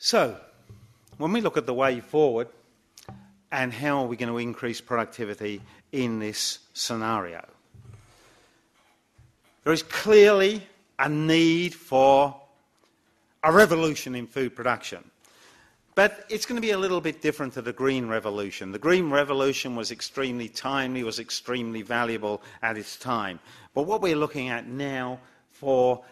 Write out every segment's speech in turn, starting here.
So, when we look at the way forward and how are we going to increase productivity in this scenario, there is clearly a need for a revolution in food production. But it's going to be a little bit different to the Green Revolution. The Green Revolution was extremely timely, was extremely valuable at its time. But what we're looking at now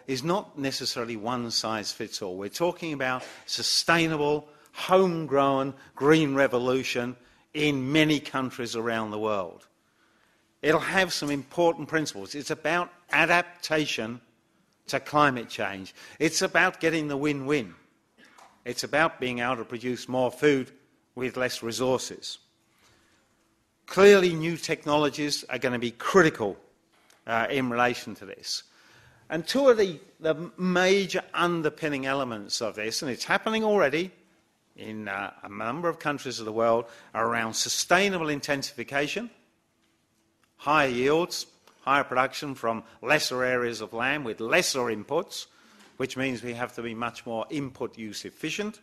is not necessarily one size fits all. We're talking about sustainable, homegrown green revolution in many countries around the world. It'll have some important principles. It's about adaptation to climate change. It's about getting the win-win. It's about being able to produce more food with less resources. Clearly, new technologies are going to be critical in relation to this. And two of the major underpinning elements of this, and it's happening already in a number of countries of the world, are around sustainable intensification, higher yields, higher production from lesser areas of land with lesser inputs, which means we have to be much more input use efficient,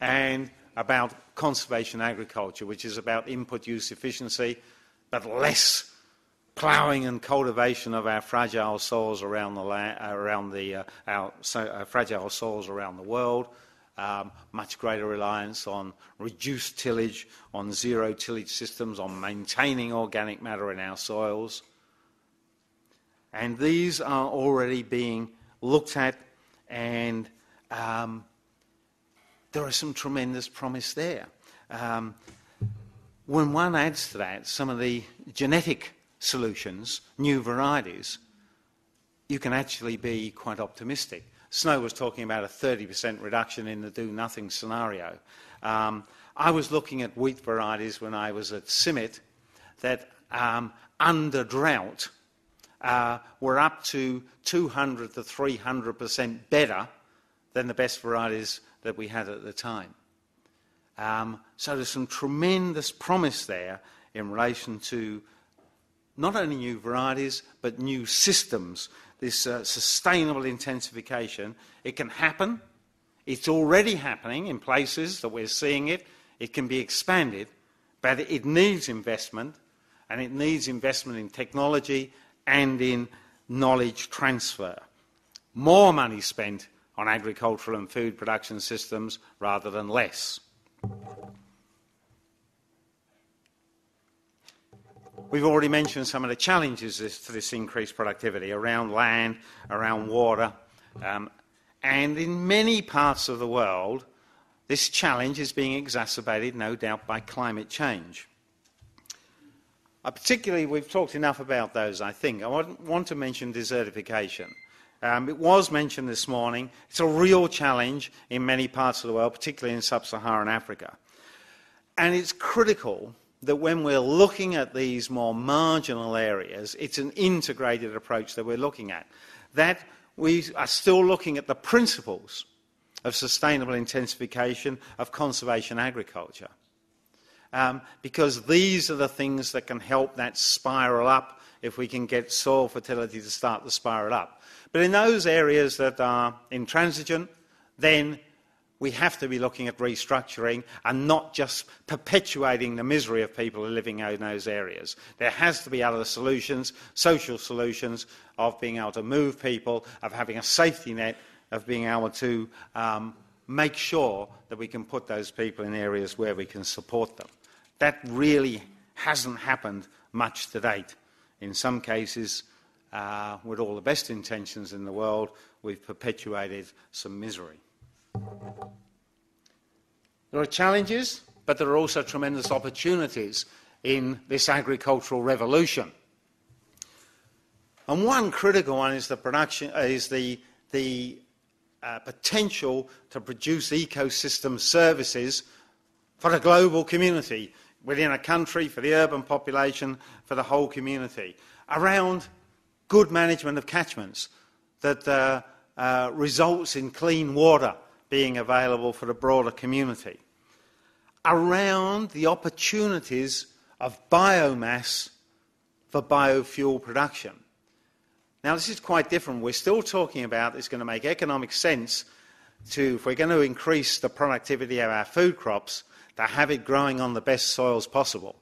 and about conservation agriculture, which is about input use efficiency, but less ploughing and cultivation of our fragile soils around the fragile soils around the world. Much greater reliance on reduced tillage, on zero tillage systems, on maintaining organic matter in our soils. And these are already being looked at, and there is some tremendous promise there. When one adds to that some of the genetic solutions, new varieties, you can actually be quite optimistic. Snow was talking about a 30% reduction in the do-nothing scenario. I was looking at wheat varieties when I was at CIMMYT that under drought were up to 200 to 300% better than the best varieties that we had at the time. So there's some tremendous promise there in relation to not only new varieties, but new systems, this sustainable intensification. It can happen. It's already happening in places that we're seeing it. It can be expanded, but it needs investment, and it needs investment in technology and in knowledge transfer. More money spent on agricultural and food production systems rather than less. We've already mentioned some of the challenges to this increased productivity around land, around water, and in many parts of the world, this challenge is being exacerbated, no doubt, by climate change. Particularly, we've talked enough about those, I think. I want to mention desertification. It was mentioned this morning. It's a real challenge in many parts of the world, particularly in sub-Saharan Africa. And it's critical that when we're looking at these more marginal areas, it's an integrated approach that we're looking at. That we are still looking at the principles of sustainable intensification, of conservation agriculture. Because these are the things that can help that spiral up if we can get soil fertility to start the spiral up. But in those areas that are intransigent, then we have to be looking at restructuring and not just perpetuating the misery of people living in those areas. There has to be other solutions, social solutions, of being able to move people, of having a safety net, of being able to make sure that we can put those people in areas where we can support them. That really hasn't happened much to date. In some cases, with all the best intentions in the world, we've perpetuated some misery. There are challenges, but there are also tremendous opportunities in this agricultural revolution. And one critical one is the potential to produce ecosystem services for the global community, within a country, for the urban population, for the whole community, around good management of catchments that results in clean water being available for the broader community, around the opportunities of biomass for biofuel production. Now, this is quite different. We're still talking about it's going to make economic sense if we're going to increase the productivity of our food crops, to have it growing on the best soils possible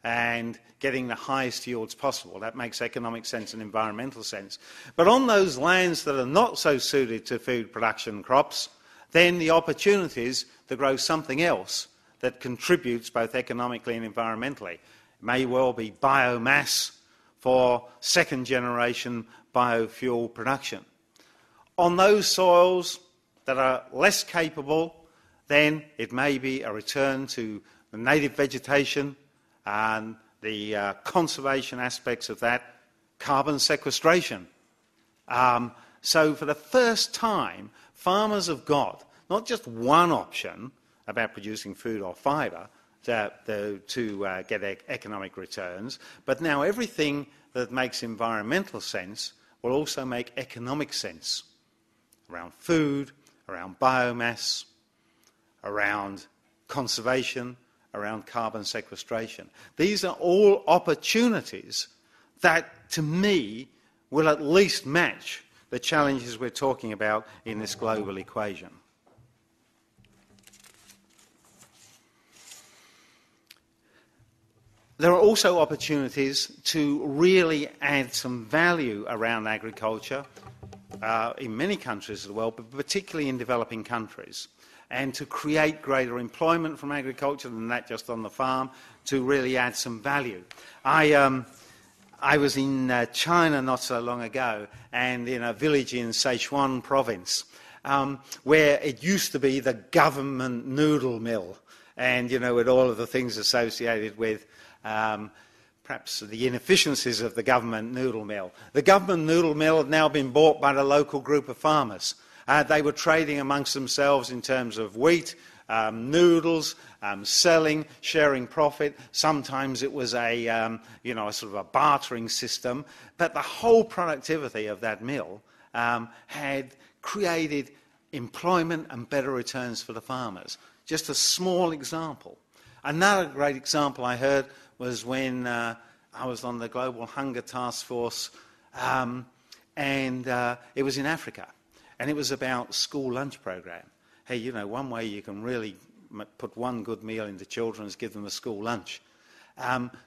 and getting the highest yields possible. That makes economic sense and environmental sense. But on those lands that are not so suited to food production crops, then the opportunities to grow something else that contributes both economically and environmentally. It may well be biomass for second-generation biofuel production. On those soils that are less capable, then it may be a return to the native vegetation and the conservation aspects of that, carbon sequestration. So for the first time, farmers have got not just one option about producing food or fibre to get economic returns, but now everything that makes environmental sense will also make economic sense around food, around biomass, around conservation, around carbon sequestration. These are all opportunities that, to me, will at least match the challenges we're talking about in this global equation. There are also opportunities to really add some value around agriculture in many countries of the world, but particularly in developing countries, and to create greater employment from agriculture than that just on the farm, to really add some value. I was in China not so long ago, and in a village in Sichuan province, where it used to be the government noodle mill, and, you know, with all of the things associated with perhaps the inefficiencies of the government noodle mill. The government noodle mill had now been bought by the local group of farmers. They were trading amongst themselves in terms of wheat, noodles, selling, sharing profit. Sometimes it was a sort of a bartering system. But the whole productivity of that mill had created employment and better returns for the farmers. Just a small example. Another great example I heard was when I was on the Global Hunger Task Force, and it was in Africa. And it was about school lunch program. Hey, you know, one way you can really put one good meal into children is give them a school lunch.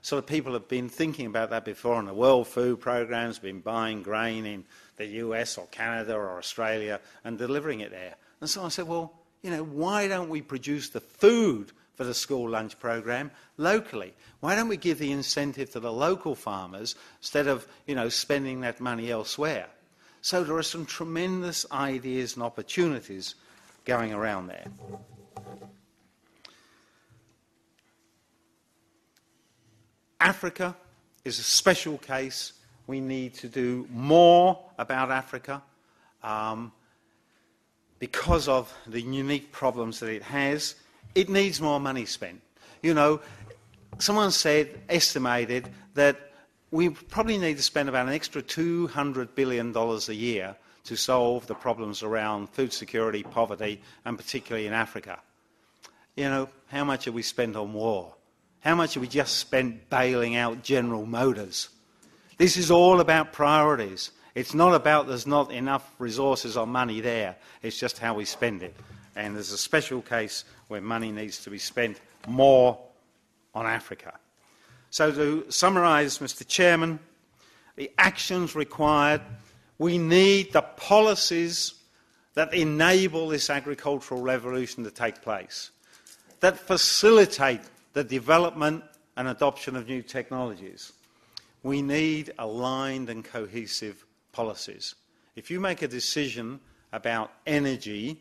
So the people have been thinking about that before, and the World Food Programme's been buying grain in the US or Canada or Australia and delivering it there. And so I said, well, you know, why don't we produce the food for the school lunch program locally? Why don't we give the incentive to the local farmers instead of, you know, spending that money elsewhere? So there are some tremendous ideas and opportunities going around there. Africa is a special case. We need to do more about Africa because of the unique problems that it has. It needs more money spent. You know, someone estimated that we probably need to spend about an extra $200 billion a year to solve the problems around food security, poverty, and particularly in Africa. You know, how much have we spent on war? How much have we just spent bailing out General Motors? This is all about priorities. It's not about there's not enough resources or money there. It's just how we spend it. And there's a special case where money needs to be spent more on Africa. So to summarise, Mr. Chairman, the actions required, we need the policies that enable this agricultural revolution to take place, that facilitate the development and adoption of new technologies. We need aligned and cohesive policies. If you make a decision about energy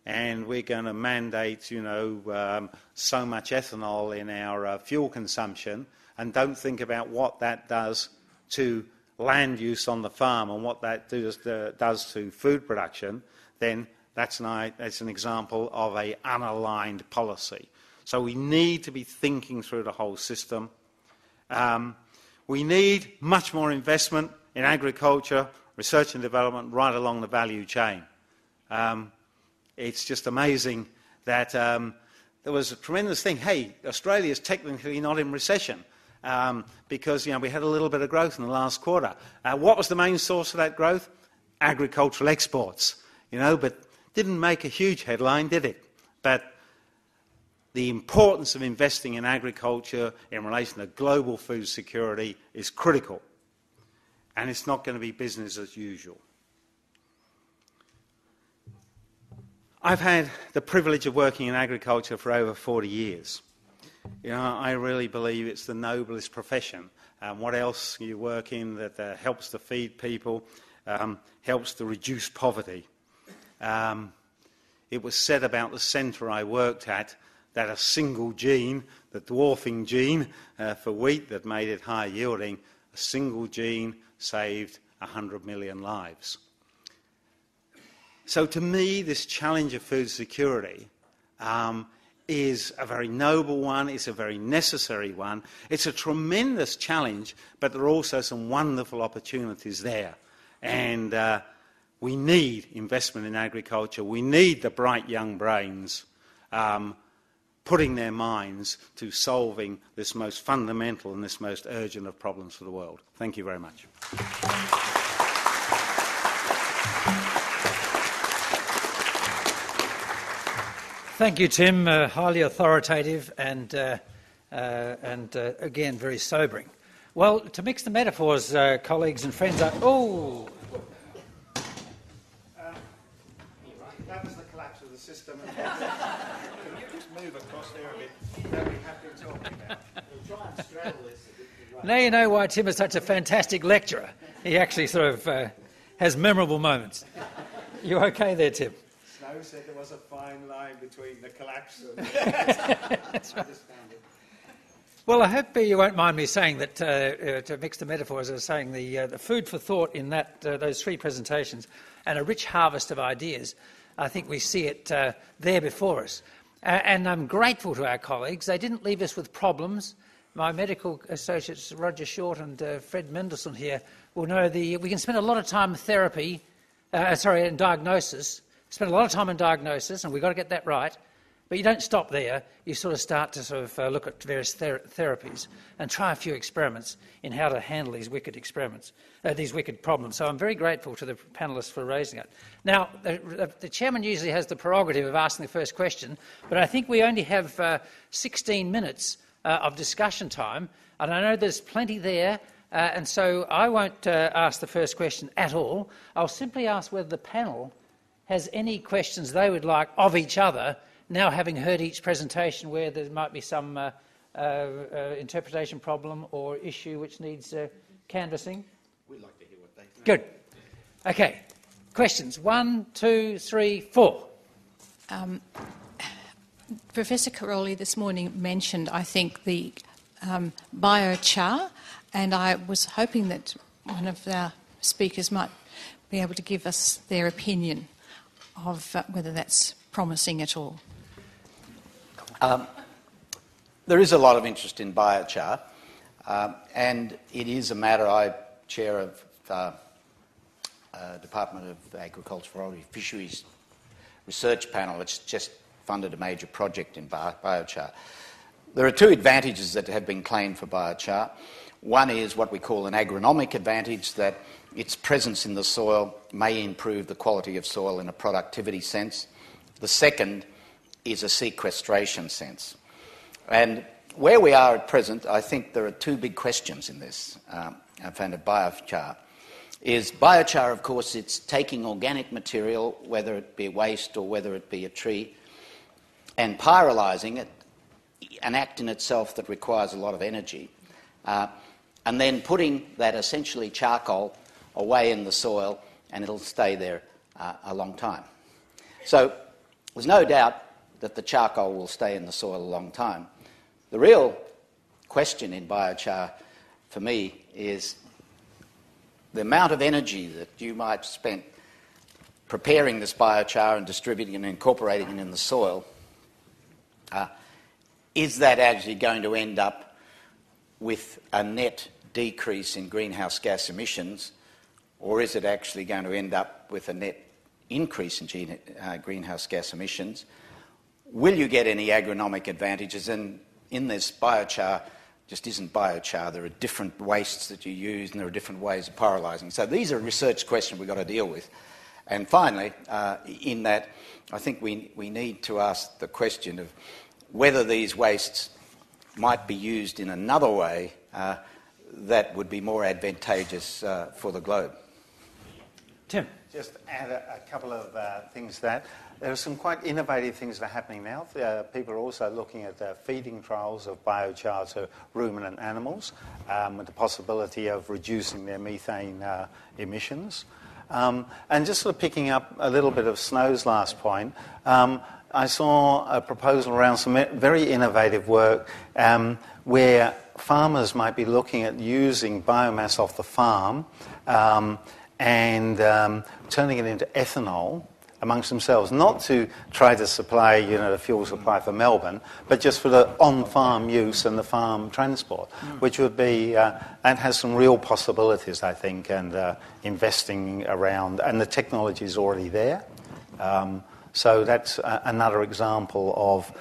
and we're going to mandate, you know, so much ethanol in our fuel consumption, and don't think about what that does to land use on the farm and what that does to food production, then that's an example of an unaligned policy. So we need to be thinking through the whole system. We need much more investment in agriculture, research and development right along the value chain. It's just amazing that there was a tremendous thing. Hey, Australia's technically not in recession because, you know, we had a little bit of growth in the last quarter. What was the main source of that growth? Agricultural exports. You know, but Didn't make a huge headline, did it? But the importance of investing in agriculture in relation to global food security is critical. And it's not going to be business as usual. I've had the privilege of working in agriculture for over 40 years. You know, I really believe it's the noblest profession. What else you work in that helps to feed people, helps to reduce poverty. It was said about the centre I worked at that a single gene, the dwarfing gene for wheat that made it high yielding, a single gene saved 100 million lives. So to me, this challenge of food security is a very noble one, it's a very necessary one. It's a tremendous challenge, but there are also some wonderful opportunities there. And we need investment in agriculture. We need the bright young brains putting their minds to solving this most fundamental and this most urgent of problems for the world. Thank you very much. Thank you, Tim. Highly authoritative and again, very sobering. Well, to mix the metaphors, colleagues and friends, that was the collapse of the system. Can you just move across there a bit? That we have been talking about. We'll try and straddle this. Now you know why Tim is such a fantastic lecturer. He actually sort of has memorable moments. You okay there, Tim? Snow said there was a fine line between the collapse and That's right. Well, I hope you won't mind me saying that, to mix the metaphors, I was saying the food for thought in those three presentations and a rich harvest of ideas, I think we see it there before us. And I'm grateful to our colleagues. They didn't leave us with problems. My medical associates, Roger Short and Fred Mendelsohn here, will know we can spend a lot of time in diagnosis. Spend a lot of time in diagnosis, and we've got to get that right. But you don't stop there. You sort of start to look at various therapies and try a few experiments in how to handle these wicked problems. So I'm very grateful to the panellists for raising it. Now, the chairman usually has the prerogative of asking the first question, but I think we only have 16 minutes of discussion time, and I know there's plenty there, and so I won't ask the first question at all. I'll simply ask whether the panel has any questions they would like of each other, now having heard each presentation where there might be some interpretation problem or issue which needs canvassing. We'd like to hear what they think. Good. Okay. Questions? 1, 2, 3, 4. Professor Caroli this morning mentioned, I think, the biochar, and I was hoping that one of our speakers might be able to give us their opinion of whether that's promising at all. There is a lot of interest in biochar, and it is a matter. I chair of Department of Agriculture, Forestry, Fisheries research panel. It's just funded a major project in biochar. There are two advantages that have been claimed for biochar. One is what we call an agronomic advantage, that its presence in the soil may improve the quality of soil in a productivity sense. The second is a sequestration sense. And where we are at present, I think there are two big questions in this. I found a biochar. Biochar, of course, it's taking organic material, whether it be waste or whether it be a tree, and pyrolysing it, an act in itself that requires a lot of energy, and then putting that essentially charcoal away in the soil, and it'll stay there a long time. So there's no doubt that the charcoal will stay in the soil a long time. The real question in biochar for me is the amount of energy that you might spend preparing this biochar and distributing and incorporating it in the soil. Is that actually going to end up with a net decrease in greenhouse gas emissions, or is it actually going to end up with a net increase in greenhouse gas emissions? Will you get any agronomic advantages? And in this, biochar just isn't biochar. There are different wastes that you use, and there are different ways of pyrolysing. So these are research questions we've got to deal with. And finally, in that, I think we need to ask the question of whether these wastes might be used in another way that would be more advantageous for the globe. Tim. Just add a couple of things to that. There are some quite innovative things that are happening now. People are also looking at feeding trials of biochar to ruminant animals with the possibility of reducing their methane emissions. And just sort of picking up a little bit of Snow's last point, I saw a proposal around some very innovative work where farmers might be looking at using biomass off the farm and turning it into ethanol amongst themselves, not to try to supply, the fuel supply for Melbourne, but just for the on-farm use and the farm transport, which would be, and has some real possibilities, I think, and investing around, and the technology is already there. So that's another example of,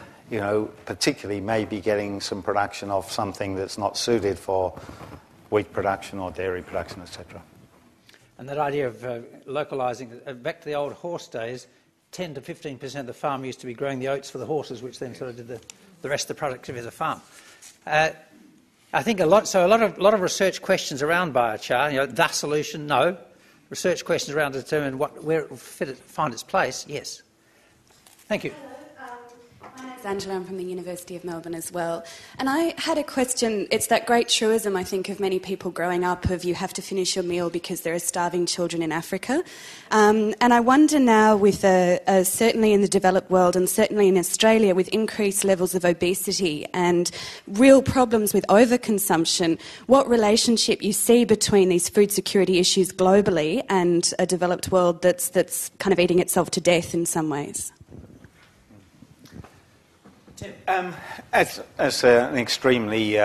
particularly maybe getting some production of something that's not suited for wheat production or dairy production, etc. And that idea of localising, back to the old horse days, 10 to 15% of the farm used to be growing the oats for the horses, which then sort of did the rest of the productivity of the farm. I think a lot of research questions around biochar, the solution, no. Research questions around to determine where it will find its place, yes. Thank you. My name's Angela, I'm from the University of Melbourne as well. And I had a question. It's that great truism, I think, of many people growing up of you have to finish your meal because there are starving children in Africa. And I wonder now with certainly in the developed world and certainly in Australia with increased levels of obesity and real problems with overconsumption, what relationship you see between these food security issues globally and a developed world that's kind of eating itself to death in some ways. That's an extremely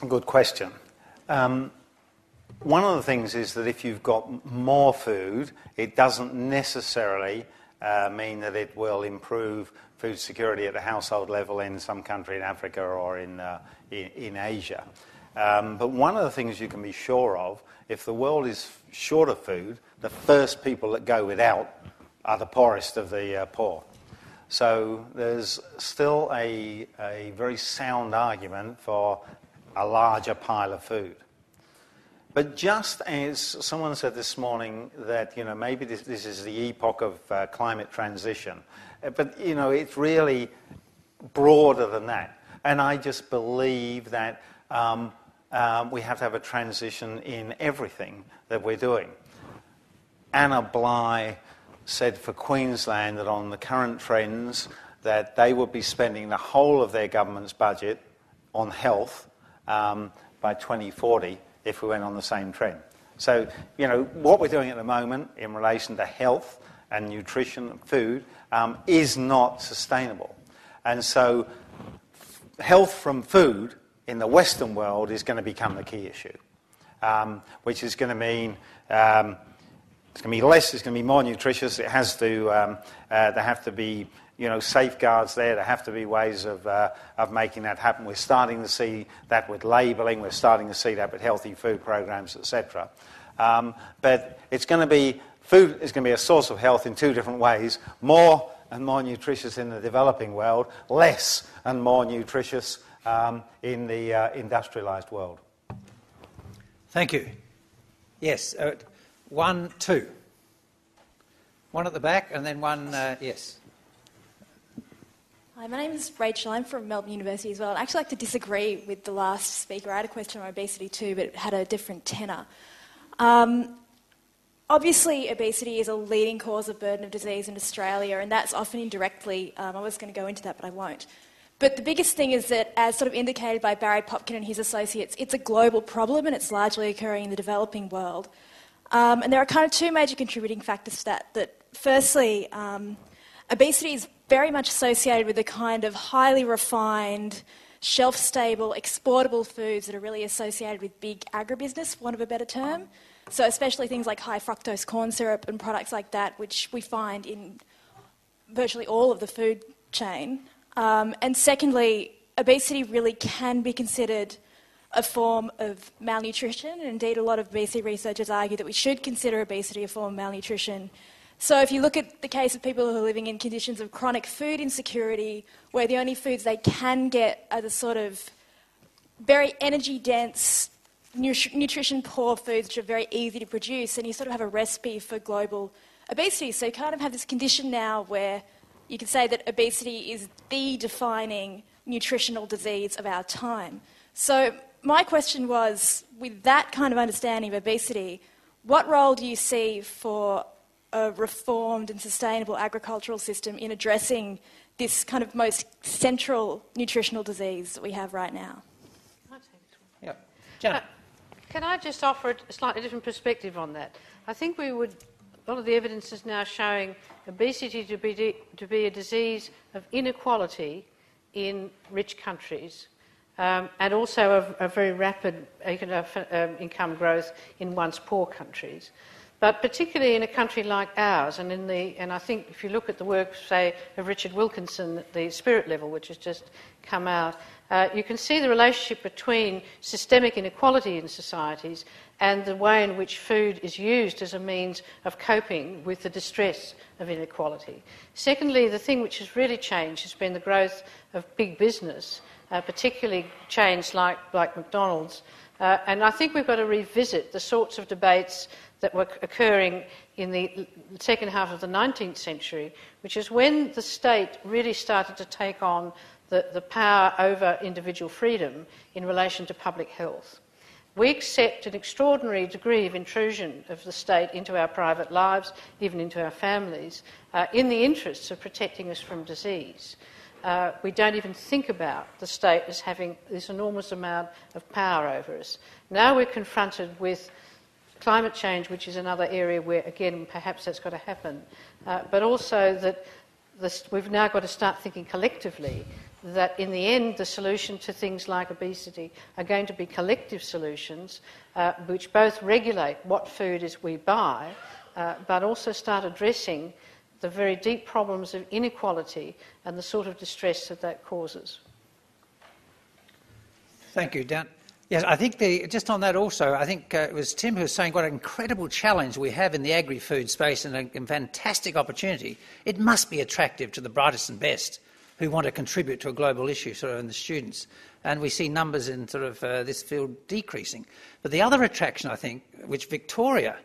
good question. One of the things is that if you've got more food, it doesn't necessarily mean that it will improve food security at the household level in some country in Africa or in Asia. But one of the things you can be sure of, if the world is short of food, the first people that go without are the poorest of the poor. So there's still a very sound argument for a larger pile of food. But just as someone said this morning that, maybe this is the epoch of climate transition, but, it's really broader than that. And I just believe that we have to have a transition in everything that we're doing. Anna Bligh said for Queensland that on the current trends that they would be spending the whole of their government's budget on health by 2040 if we went on the same trend. So, what we're doing at the moment in relation to health and nutrition and food is not sustainable. And so health from food in the Western world is going to become the key issue, which is going to mean it's going to be less, it's going to be more nutritious. It has to, there have to be, safeguards there. There have to be ways of making that happen. We're starting to see that with labelling. We're starting to see that with healthy food programs, etc. But it's going to be, food is going to be a source of health in two different ways. More and more nutritious in the developing world, less and more nutritious in the industrialised world. Thank you. Yes. 1, 2. One at the back and then one, yes. Hi, my name is Rachel. I'm from Melbourne University as well. I'd actually like to disagree with the last speaker. I had a question on obesity too, but it had a different tenor. Obviously, obesity is a leading cause of burden of disease in Australia, and that's often indirectly. I was going to go into that, but I won't. But the biggest thing is that, as sort of indicated by Barry Popkin and his associates, it's a global problem and it's largely occurring in the developing world. And there are kind of two major contributing factors to that. That firstly, obesity is very much associated with the kind of highly refined, shelf-stable, exportable foods that are really associated with big agribusiness, for want of a better term. So especially things like high fructose corn syrup and products like that, which we find in virtually all of the food chain. And secondly, obesity really can be considered a form of malnutrition. And indeed, a lot of obesity researchers argue that we should consider obesity a form of malnutrition. So if you look at the case of people who are living in conditions of chronic food insecurity, where the only foods they can get are the sort of very energy-dense, nutrition-poor foods which are very easy to produce, and you sort of have a recipe for global obesity. So you kind of have this condition now where you could say that obesity is the defining nutritional disease of our time. So my question was, with that kind of understanding of obesity, what role do you see for a reformed and sustainable agricultural system in addressing this kind of most central nutritional disease that we have right now? Yeah. Janet. Can I just offer a slightly different perspective on that? I think a lot of the evidence is now showing obesity to be a disease of inequality in rich countries, and also a very rapid income growth in once poor countries. But particularly in a country like ours, and I think if you look at the work, say, of Richard Wilkinson at the Spirit level, which has just come out, you can see the relationship between systemic inequality in societies and the way in which food is used as a means of coping with the distress of inequality. Secondly, the thing which has really changed has been the growth of big business, particularly chains like McDonald's. And I think we've got to revisit the sorts of debates that were occurring in the second half of the 19th century, which is when the state really started to take on the power over individual freedom in relation to public health. We accept an extraordinary degree of intrusion of the state into our private lives, even into our families, in the interests of protecting us from disease. We don't even think about the state as having this enormous amount of power over us. Now we're confronted with climate change, which is another area where, again, perhaps that's got to happen, but also that we've now got to start thinking collectively that in the end the solution to things like obesity are going to be collective solutions which both regulate what food is we buy, but also start addressing the very deep problems of inequality and the sort of distress that causes. Thank you, Dan. Yes, I think just on that also, I think it was Tim who was saying what an incredible challenge we have in the agri-food space and a fantastic opportunity. It must be attractive to the brightest and best who want to contribute to a global issue, sort of in the students. And we see numbers in sort of this field decreasing. But the other attraction, I think, which Victoria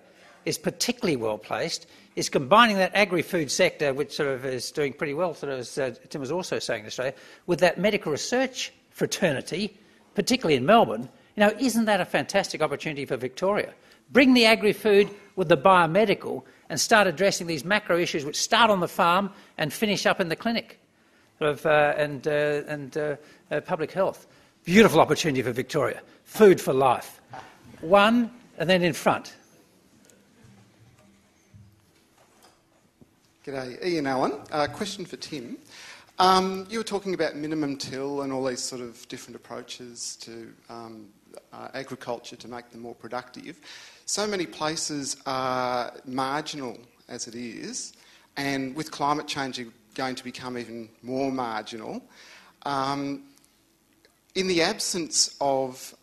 is particularly well placed, is combining that agri-food sector, which sort of is doing pretty well, sort of as Tim was also saying in Australia, with that medical research fraternity, particularly in Melbourne. You know, isn't that a fantastic opportunity for Victoria? Bring the agri-food with the biomedical and start addressing these macro issues which start on the farm and finish up in the clinic, and public health. Beautiful opportunity for Victoria. Food for life. One, and then in front. G'day, Ian Allen. Question for Tim. You were talking about minimum till and all these sort of different approaches to agriculture to make them more productive. So many places are marginal as it is, and with climate change are going to become even more marginal. In the absence of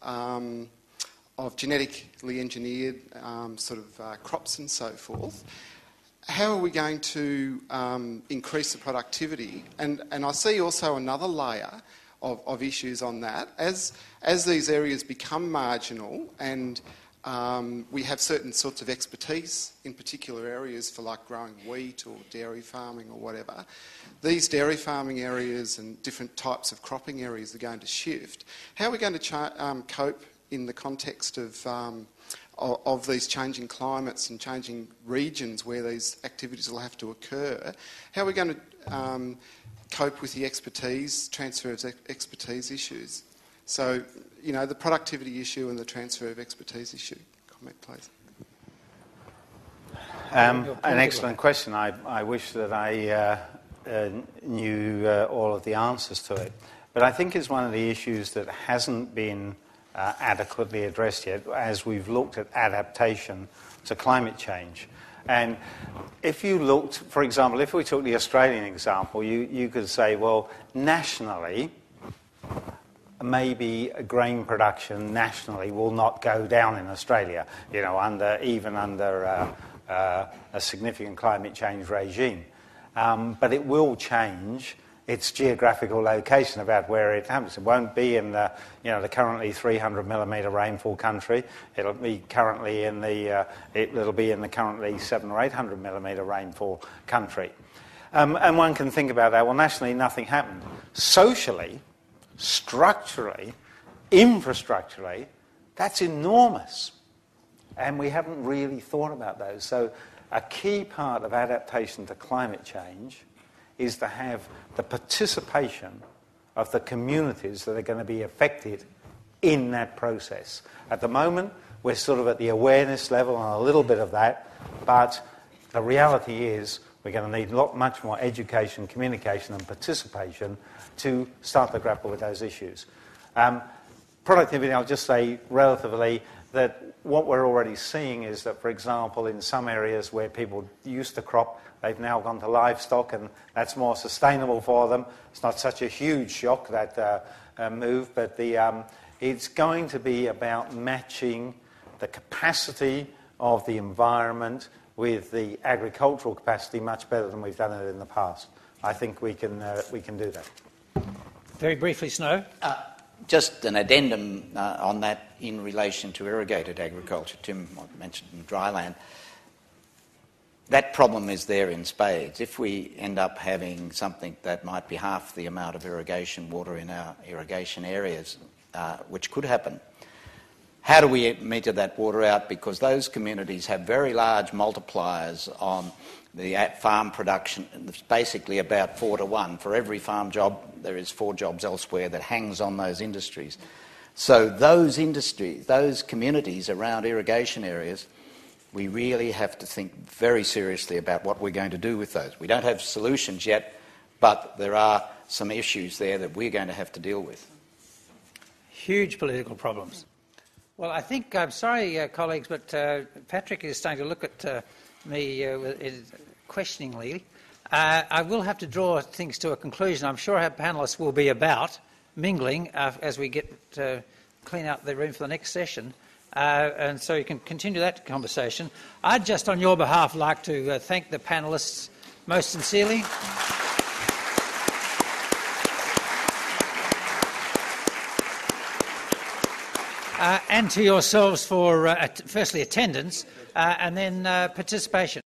genetically engineered crops and so forth, how are we going to increase the productivity? And I see also another layer of issues on that. As these areas become marginal and we have certain sorts of expertise in particular areas for like growing wheat or dairy farming or whatever, these dairy farming areas and different types of cropping areas are going to shift. How are we going to cope in the context of these changing climates and changing regions where these activities will have to occur? How are we going to cope with the transfer of expertise issues? So, you know, the productivity issue and the transfer of expertise issue. Comment, please. An excellent question. I wish that I knew all of the answers to it. But I think it's one of the issues that hasn't been adequately addressed yet as we've looked at adaptation to climate change. And if you looked, for example, if we took the Australian example, you could say, well, nationally, maybe grain production nationally will not go down in Australia, you know, under a significant climate change regime. But it will change its geographical location about where it happens. It won't be in the currently 300 millimetre rainfall country. It'll be currently in the it'll be in the currently 700 or 800 millimetre rainfall country. And one can think about that. Well, nationally, nothing happened. Socially, structurally, infrastructurally, that's enormous. And we haven't really thought about those. So a key part of adaptation to climate change is to have the participation of the communities that are going to be affected in that process. At the moment, we're sort of at the awareness level and a little bit of that, but the reality is we're going to need much more education, communication and participation to start to grapple with those issues. Productivity, I'll just say relatively that what we're already seeing is that, for example, in some areas where people used to crop, they've now gone to livestock, and that's more sustainable for them. It's not such a huge shock, that move, but it's going to be about matching the capacity of the environment with the agricultural capacity much better than we've done it in the past. I think we can do that. Very briefly, Snow. Just an addendum on that in relation to irrigated agriculture. Tim mentioned in dryland. That problem is there in spades. If we end up having something that might be half the amount of irrigation water in our irrigation areas, which could happen, how do we meter that water out? Because those communities have very large multipliers on the farm production. It's basically about 4 to 1. For every farm job, there is 4 jobs elsewhere that hangs on those industries. So those industries, those communities around irrigation areas, we really have to think very seriously about what we're going to do with those. We don't have solutions yet, but there are some issues there that we're going to have to deal with. Huge political problems. Well, I think, I'm sorry, colleagues, but Patrick is starting to look at me questioningly. I will have to draw things to a conclusion. I'm sure our panellists will be about mingling as we get clean out the room for the next session. And so you can continue that conversation. I'd just, on your behalf, like to thank the panellists most sincerely. And to yourselves for, firstly, attendance and then participation.